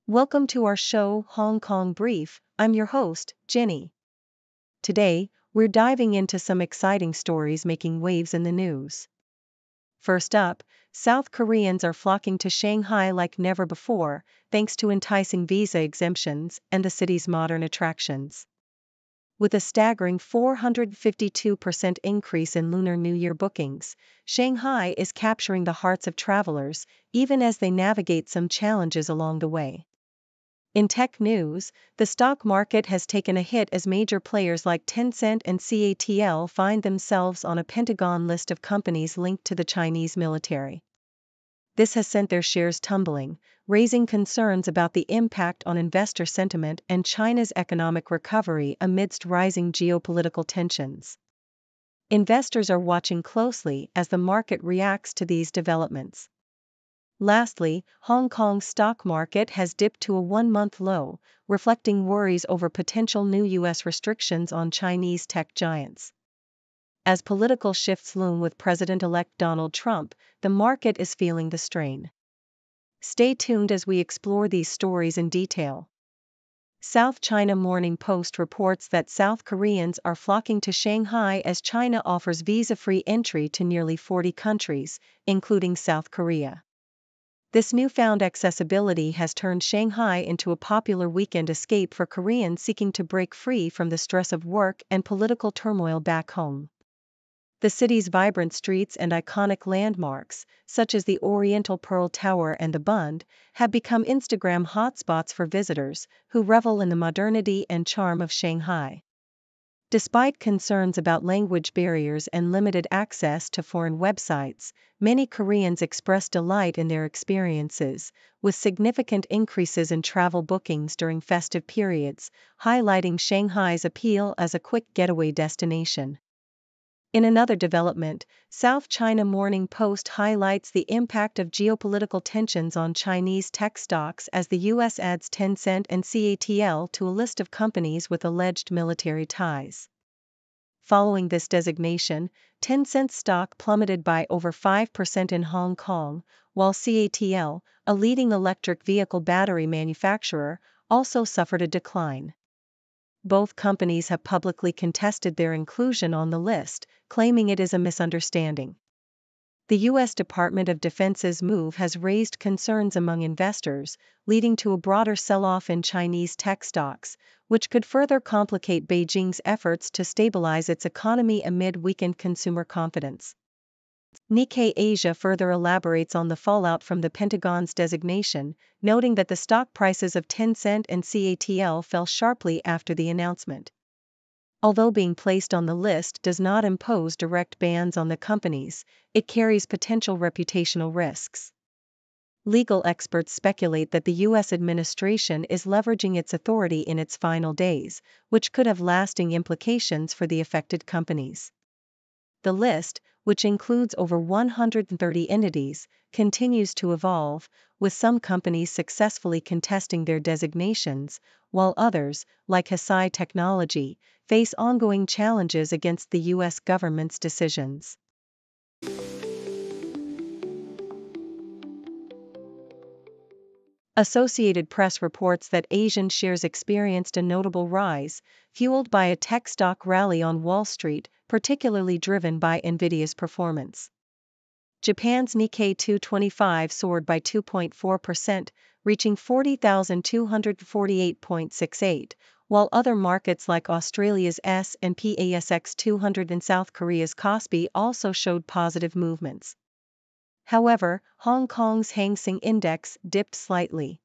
Welcome to our show, Hong Kong Brief. I'm your host, Ginny. Today, we're diving into some exciting stories making waves in the news. First up, South Koreans are flocking to Shanghai like never before, thanks to enticing visa exemptions and the city's modern attractions. With a staggering 452% increase in Lunar New Year bookings, Shanghai is capturing the hearts of travelers, even as they navigate some challenges along the way. In tech news, the stock market has taken a hit as major players like Tencent and CATL find themselves on a Pentagon list of companies linked to the Chinese military. This has sent their shares tumbling, raising concerns about the impact on investor sentiment and China's economic recovery amidst rising geopolitical tensions. Investors are watching closely as the market reacts to these developments. Lastly, Hong Kong's stock market has dipped to a one-month low, reflecting worries over potential new U.S. restrictions on Chinese tech giants. As political shifts loom with President-elect Donald Trump, the market is feeling the strain. Stay tuned as we explore these stories in detail. South China Morning Post reports that South Koreans are flocking to Shanghai as China offers visa-free entry to nearly 40 countries, including South Korea. This newfound accessibility has turned Shanghai into a popular weekend escape for Koreans seeking to break free from the stress of work and political turmoil back home. The city's vibrant streets and iconic landmarks, such as the Oriental Pearl Tower and the Bund, have become Instagram hotspots for visitors who revel in the modernity and charm of Shanghai. Despite concerns about language barriers and limited access to foreign websites, many Koreans express delight in their experiences, with significant increases in travel bookings during festive periods, highlighting Shanghai's appeal as a quick getaway destination. In another development, South China Morning Post highlights the impact of geopolitical tensions on Chinese tech stocks as the U.S. adds Tencent and CATL to a list of companies with alleged military ties. Following this designation, Tencent's stock plummeted by over 5% in Hong Kong, while CATL, a leading electric vehicle battery manufacturer, also suffered a decline. Both companies have publicly contested their inclusion on the list, claiming it is a misunderstanding. The U.S. Department of Defense's move has raised concerns among investors, leading to a broader sell-off in Chinese tech stocks, which could further complicate Beijing's efforts to stabilize its economy amid weakened consumer confidence. Nikkei Asia further elaborates on the fallout from the Pentagon's designation, noting that the stock prices of Tencent and CATL fell sharply after the announcement. Although being placed on the list does not impose direct bans on the companies, it carries potential reputational risks. Legal experts speculate that the U.S. administration is leveraging its authority in its final days, which could have lasting implications for the affected companies. The list, which includes over 130 entities, continues to evolve, with some companies successfully contesting their designations, while others, like Hesai Technology, face ongoing challenges against the U.S. government's decisions. Associated Press reports that Asian shares experienced a notable rise, fueled by a tech stock rally on Wall Street, particularly driven by Nvidia's performance. Japan's Nikkei 225 soared by 2.4%, reaching 40,248.68, while other markets like Australia's S&P ASX 200 and South Korea's Kospi also showed positive movements. However, Hong Kong's Hang Seng Index dipped slightly.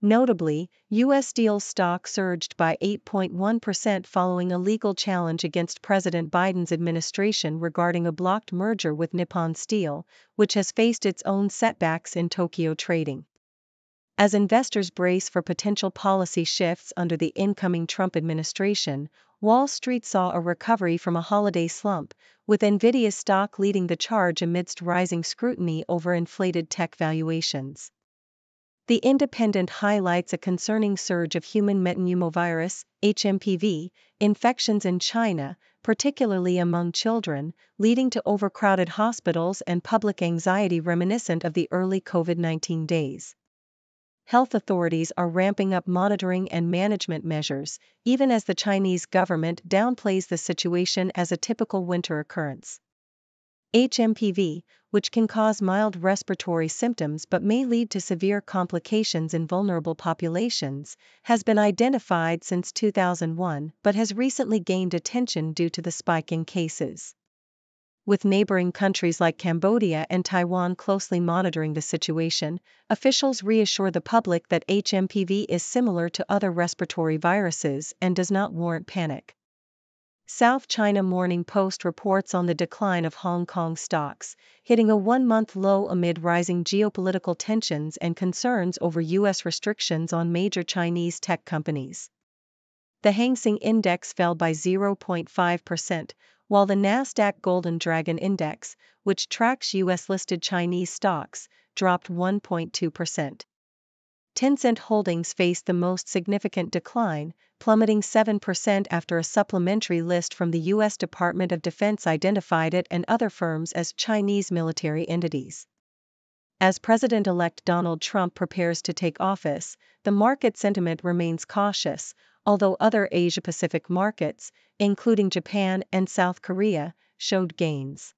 Notably, U.S. Steel stock surged by 8.1% following a legal challenge against President Biden's administration regarding a blocked merger with Nippon Steel, which has faced its own setbacks in Tokyo trading. As investors brace for potential policy shifts under the incoming Trump administration, Wall Street saw a recovery from a holiday slump, with Nvidia stock leading the charge amidst rising scrutiny over inflated tech valuations. The Independent highlights a concerning surge of human metapneumovirus (HMPV) infections in China, particularly among children, leading to overcrowded hospitals and public anxiety reminiscent of the early COVID-19 days. Health authorities are ramping up monitoring and management measures, even as the Chinese government downplays the situation as a typical winter occurrence. HMPV, which can cause mild respiratory symptoms but may lead to severe complications in vulnerable populations, has been identified since 2001 but has recently gained attention due to the spike in cases. With neighboring countries like Cambodia and Taiwan closely monitoring the situation, officials reassure the public that HMPV is similar to other respiratory viruses and does not warrant panic. South China Morning Post reports on the decline of Hong Kong stocks, hitting a one-month low amid rising geopolitical tensions and concerns over U.S. restrictions on major Chinese tech companies. The Hang Seng Index fell by 0.5%, while the Nasdaq Golden Dragon Index, which tracks U.S.-listed Chinese stocks, dropped 1.2%. Tencent Holdings faced the most significant decline, plummeting 7% after a supplementary list from the U.S. Department of Defense identified it and other firms as Chinese military entities. As President-elect Donald Trump prepares to take office, the market sentiment remains cautious, although other Asia-Pacific markets, including Japan and South Korea, showed gains.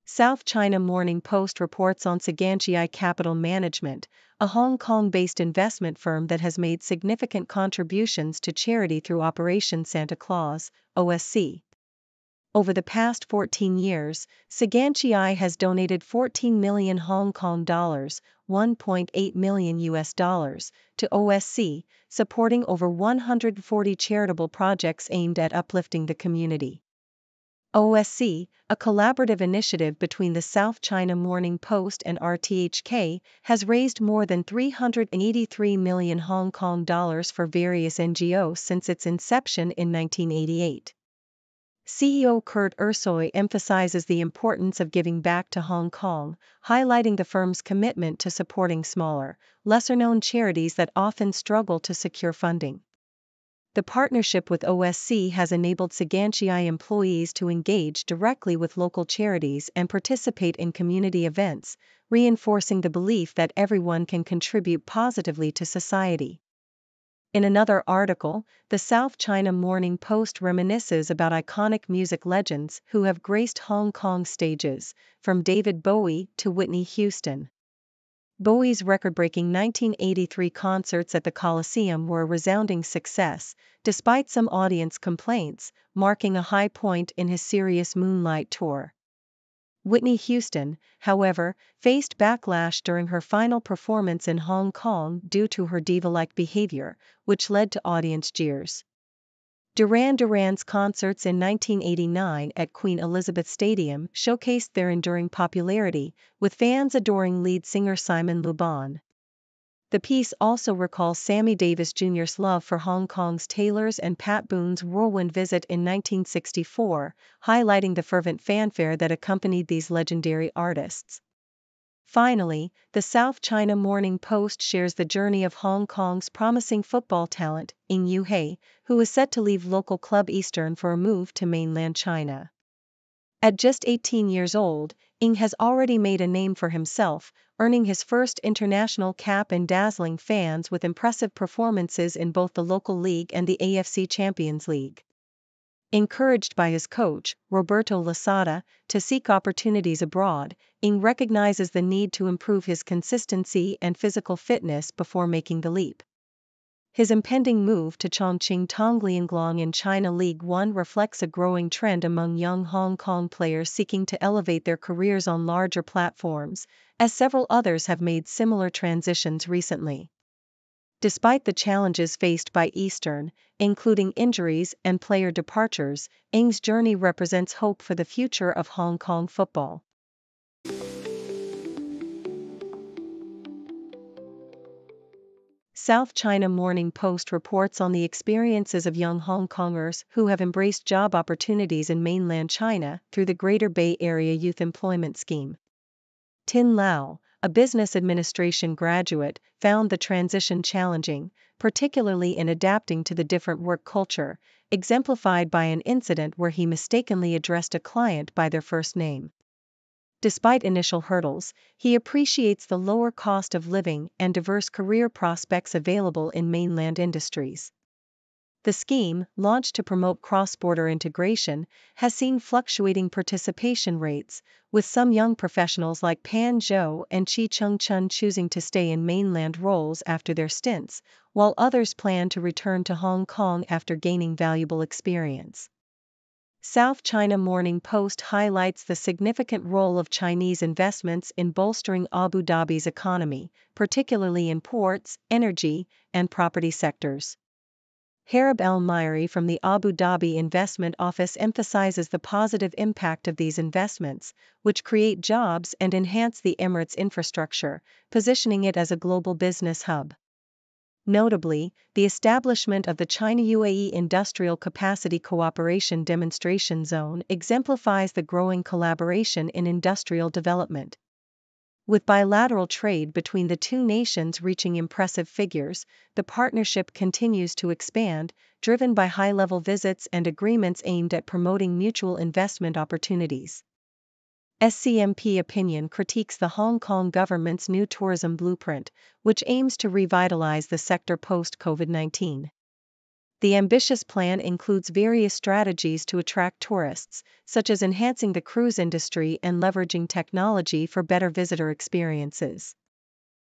South China Morning Post reports on Shanghai Capital Management, a Hong Kong-based investment firm that has made significant contributions to charity through Operation Santa Claus, OSC. Over the past 14 years, Shanghai has donated 14 million Hong Kong dollars, $1.8 million to OSC, supporting over 140 charitable projects aimed at uplifting the community. OSC, a collaborative initiative between the South China Morning Post and RTHK, has raised more than 383 million Hong Kong dollars for various NGOs since its inception in 1988. CEO Kurt Ursoy emphasizes the importance of giving back to Hong Kong, highlighting the firm's commitment to supporting smaller, lesser-known charities that often struggle to secure funding. The partnership with OSC has enabled Shanghai employees to engage directly with local charities and participate in community events, reinforcing the belief that everyone can contribute positively to society. In another article, the South China Morning Post reminisces about iconic music legends who have graced Hong Kong stages, from David Bowie to Whitney Houston. Bowie's record-breaking 1983 concerts at the Coliseum were a resounding success, despite some audience complaints, marking a high point in his Serious Moonlight tour. Whitney Houston, however, faced backlash during her final performance in Hong Kong due to her diva-like behavior, which led to audience jeers. Duran Duran's concerts in 1989 at Queen Elizabeth Stadium showcased their enduring popularity, with fans adoring lead singer Simon Le Bon. The piece also recalls Sammy Davis Jr.'s love for Hong Kong's tailors and Pat Boone's whirlwind visit in 1964, highlighting the fervent fanfare that accompanied these legendary artists. Finally, the South China Morning Post shares the journey of Hong Kong's promising football talent, Ng Yuhei, who is set to leave local club Eastern for a move to mainland China. At just 18 years old, Ng has already made a name for himself, earning his first international cap and dazzling fans with impressive performances in both the local league and the AFC Champions League. Encouraged by his coach, Roberto Lasada, to seek opportunities abroad, Ng recognizes the need to improve his consistency and physical fitness before making the leap. His impending move to Chongqing Tonglianglong in China League One reflects a growing trend among young Hong Kong players seeking to elevate their careers on larger platforms, as several others have made similar transitions recently. Despite the challenges faced by Eastern, including injuries and player departures, Ng's journey represents hope for the future of Hong Kong football. South China Morning Post reports on the experiences of young Hong Kongers who have embraced job opportunities in mainland China through the Greater Bay Area Youth Employment Scheme. Tin Lau, a business administration graduate, found the transition challenging, particularly in adapting to the different work culture, exemplified by an incident where he mistakenly addressed a client by their first name. Despite initial hurdles, he appreciates the lower cost of living and diverse career prospects available in mainland industries. The scheme, launched to promote cross-border integration, has seen fluctuating participation rates, with some young professionals like Pan Zhou and Chi Cheng-chun choosing to stay in mainland roles after their stints, while others plan to return to Hong Kong after gaining valuable experience. South China Morning Post highlights the significant role of Chinese investments in bolstering Abu Dhabi's economy, particularly in ports, energy, and property sectors. Harib El-Mairi from the Abu Dhabi Investment Office emphasizes the positive impact of these investments, which create jobs and enhance the Emirates' infrastructure, positioning it as a global business hub. Notably, the establishment of the China-UAE Industrial Capacity Cooperation Demonstration Zone exemplifies the growing collaboration in industrial development. With bilateral trade between the two nations reaching impressive figures, the partnership continues to expand, driven by high-level visits and agreements aimed at promoting mutual investment opportunities. SCMP Opinion critiques the Hong Kong government's new tourism blueprint, which aims to revitalize the sector post-COVID-19. The ambitious plan includes various strategies to attract tourists, such as enhancing the cruise industry and leveraging technology for better visitor experiences.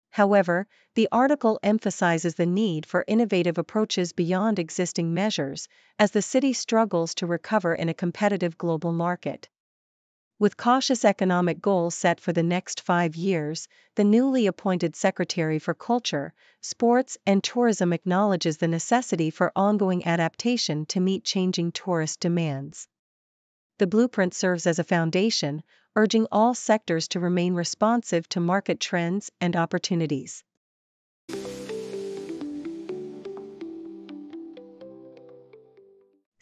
However, the article emphasizes the need for innovative approaches beyond existing measures, as the city struggles to recover in a competitive global market. With cautious economic goals set for the next 5 years, the newly appointed Secretary for Culture, Sports and Tourism acknowledges the necessity for ongoing adaptation to meet changing tourist demands. The blueprint serves as a foundation, urging all sectors to remain responsive to market trends and opportunities.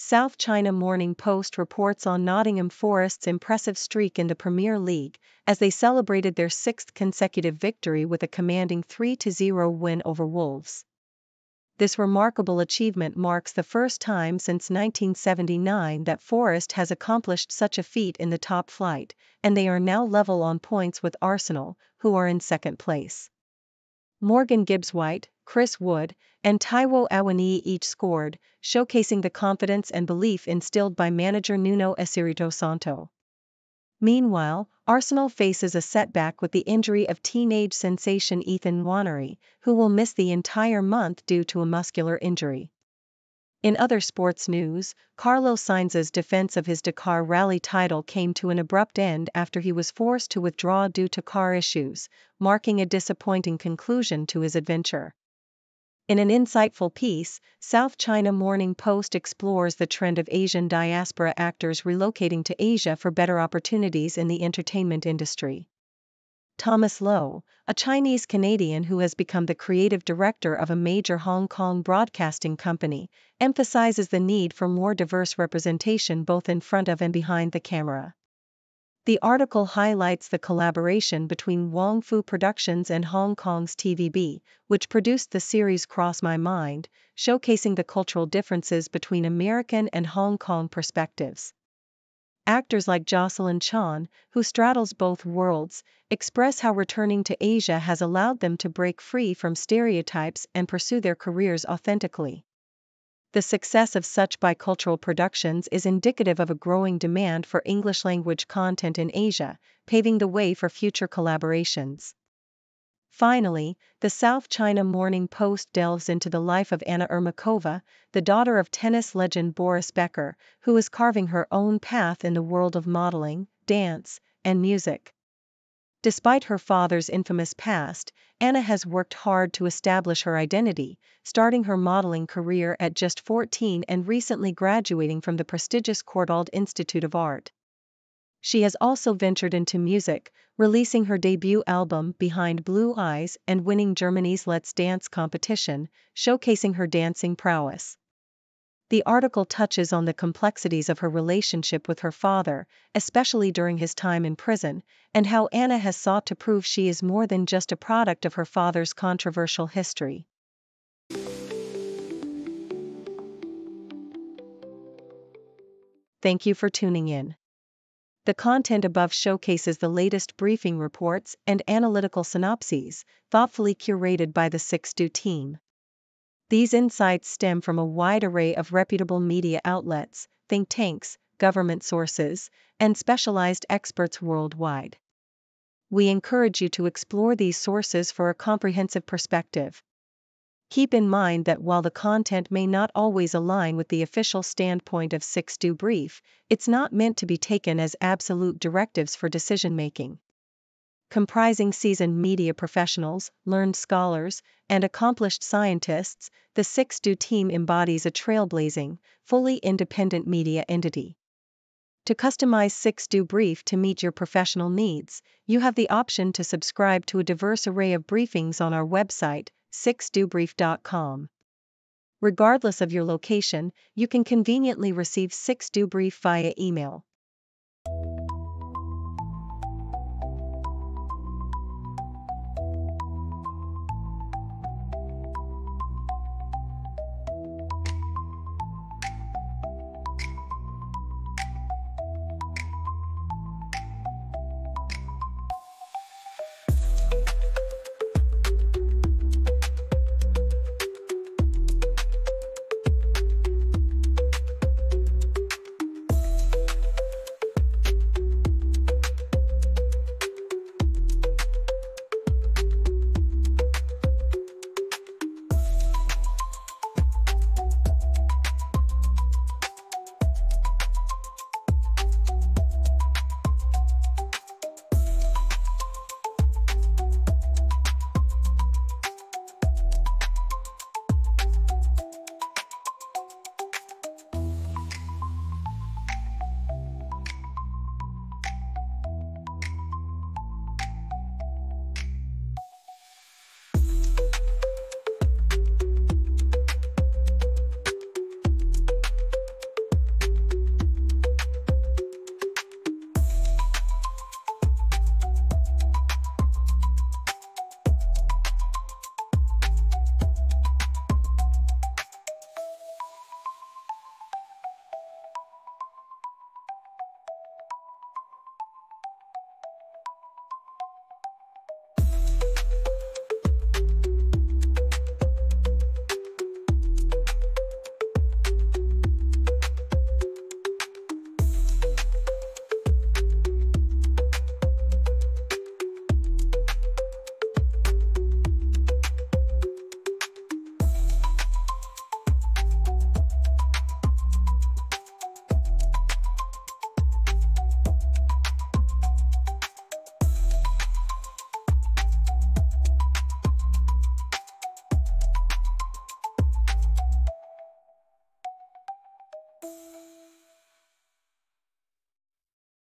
South China Morning Post reports on Nottingham Forest's impressive streak in the Premier League, as they celebrated their 6th consecutive victory with a commanding 3-0 win over Wolves. This remarkable achievement marks the first time since 1979 that Forest has accomplished such a feat in the top flight, and they are now level on points with Arsenal, who are in second place. Morgan Gibbs-White, Chris Wood, and Taiwo Awoniyi each scored, showcasing the confidence and belief instilled by manager Nuno Espirito Santo. Meanwhile, Arsenal faces a setback with the injury of teenage sensation Ethan Nwaneri, who will miss the entire month due to a muscular injury. In other sports news, Carlos Sainz's defense of his Dakar Rally title came to an abrupt end after he was forced to withdraw due to car issues, marking a disappointing conclusion to his adventure. In an insightful piece, South China Morning Post explores the trend of Asian diaspora actors relocating to Asia for better opportunities in the entertainment industry. Thomas Low, a Chinese-Canadian who has become the creative director of a major Hong Kong broadcasting company, emphasizes the need for more diverse representation both in front of and behind the camera. The article highlights the collaboration between Wong Fu Productions and Hong Kong's TVB, which produced the series Cross My Mind, showcasing the cultural differences between American and Hong Kong perspectives. Actors like Jocelyn Chan, who straddles both worlds, express how returning to Asia has allowed them to break free from stereotypes and pursue their careers authentically. The success of such bicultural productions is indicative of a growing demand for English-language content in Asia, paving the way for future collaborations. Finally, the South China Morning Post delves into the life of Anna Ermakova, the daughter of tennis legend Boris Becker, who is carving her own path in the world of modeling, dance, and music. Despite her father's infamous past, Anna has worked hard to establish her identity, starting her modeling career at just 14 and recently graduating from the prestigious Courtauld Institute of Art. She has also ventured into music, releasing her debut album Behind Blue Eyes and winning Germany's Let's Dance competition, showcasing her dancing prowess. The article touches on the complexities of her relationship with her father, especially during his time in prison, and how Anna has sought to prove she is more than just a product of her father's controversial history. Thank you for tuning in. The content above showcases the latest briefing reports and analytical synopses, thoughtfully curated by the 6Do team. These insights stem from a wide array of reputable media outlets, think tanks, government sources, and specialized experts worldwide. We encourage you to explore these sources for a comprehensive perspective. Keep in mind that while the content may not always align with the official standpoint of 6Do Brief, it's not meant to be taken as absolute directives for decision-making. Comprising seasoned media professionals, learned scholars, and accomplished scientists, the 6Do team embodies a trailblazing, fully independent media entity. To customize 6Do Brief to meet your professional needs, you have the option to subscribe to a diverse array of briefings on our website, 6dobrief.com. Regardless of your location, you can conveniently receive 6Do Brief via email.